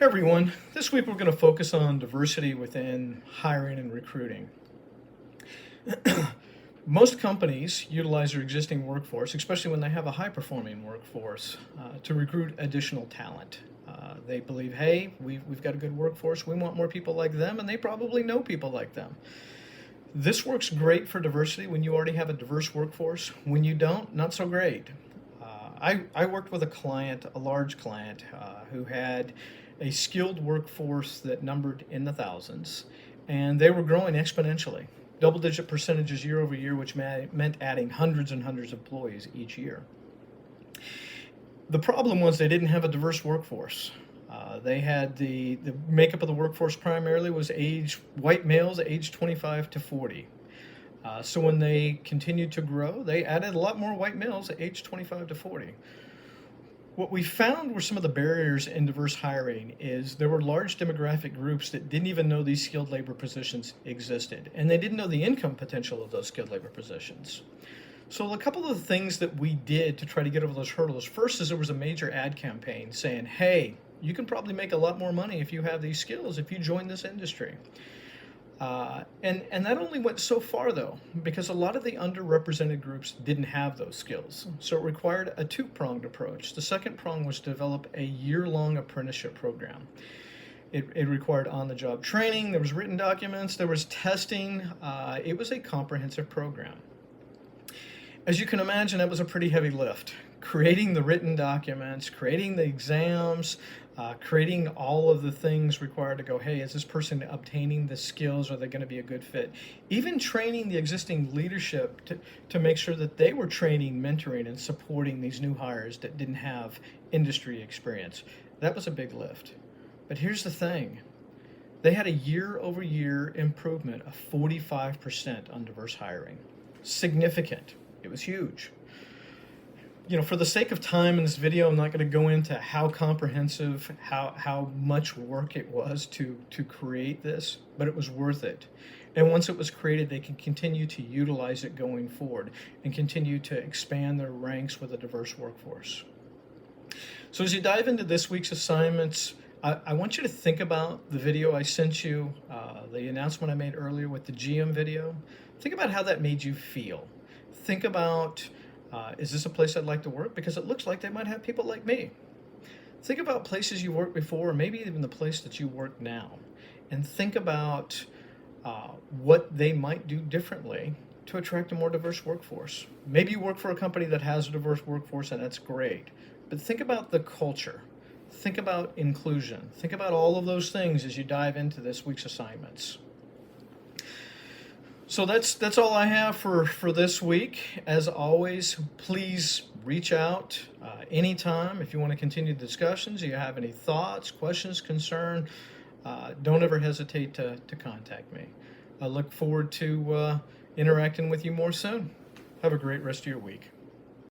Hey everyone, this week we're going to focus on diversity within hiring and recruiting. Most companies utilize their existing workforce, especially when they have a high-performing workforce, to recruit additional talent. They believe, hey, we've got a good workforce, we want more people like them, and they probably know people like them. This works great for diversity when you already have a diverse workforce. When you don't, not so great. I worked with a client, a large client, who had a skilled workforce that numbered in the thousands, and they were growing exponentially, double-digit percentages year over year, which meant adding hundreds and hundreds of employees each year. The problem was they didn't have a diverse workforce. They had the makeup of the workforce primarily was white males aged 25 to 40. So when they continued to grow, they added a lot more white males aged 25 to 40. What we found were some of the barriers in diverse hiring is there were large demographic groups that didn't even know these skilled labor positions existed, and they didn't know the income potential of those skilled labor positions. So a couple of the things that we did to try to get over those hurdles, first is there was a major ad campaign saying, hey, you can probably make a lot more money if you have these skills, if you join this industry. And that only went so far, though, because a lot of the underrepresented groups didn't have those skills. So it required a two-pronged approach. The second prong was to develop a year-long apprenticeship program. It required on-the-job training, there was written documents, there was testing. It was a comprehensive program. As you can imagine, that was a pretty heavy lift. Creating the written documents, creating the exams, creating all of the things required to go, hey, is this person obtaining the skills? Are they going to be a good fit? Even training the existing leadership to make sure that they were training, mentoring, and supporting these new hires that didn't have industry experience. That was a big lift. But here's the thing. They had a year-over-year improvement of 45% on diverse hiring. Significant. It was huge. For the sake of time in this video, I'm not going to go into how comprehensive, how much work it was to create this, but it was worth it. And once it was created, they can continue to utilize it going forward and continue to expand their ranks with a diverse workforce. So as you dive into this week's assignments, I want you to think about the video I sent you, the announcement I made earlier with the GM video. Think about how that made you feel. Think about, is this a place I'd like to work? Because it looks like they might have people like me. Think about places you worked before, or maybe even the place that you work now. And think about what they might do differently to attract a more diverse workforce. Maybe you work for a company that has a diverse workforce, and that's great. But think about the culture. Think about inclusion. Think about all of those things as you dive into this week's assignments. So that's all I have for this week. As always, please reach out anytime if you want to continue the discussions, you have any thoughts, questions, concern, don't ever hesitate to contact me. I look forward to interacting with you more soon. Have a great rest of your week.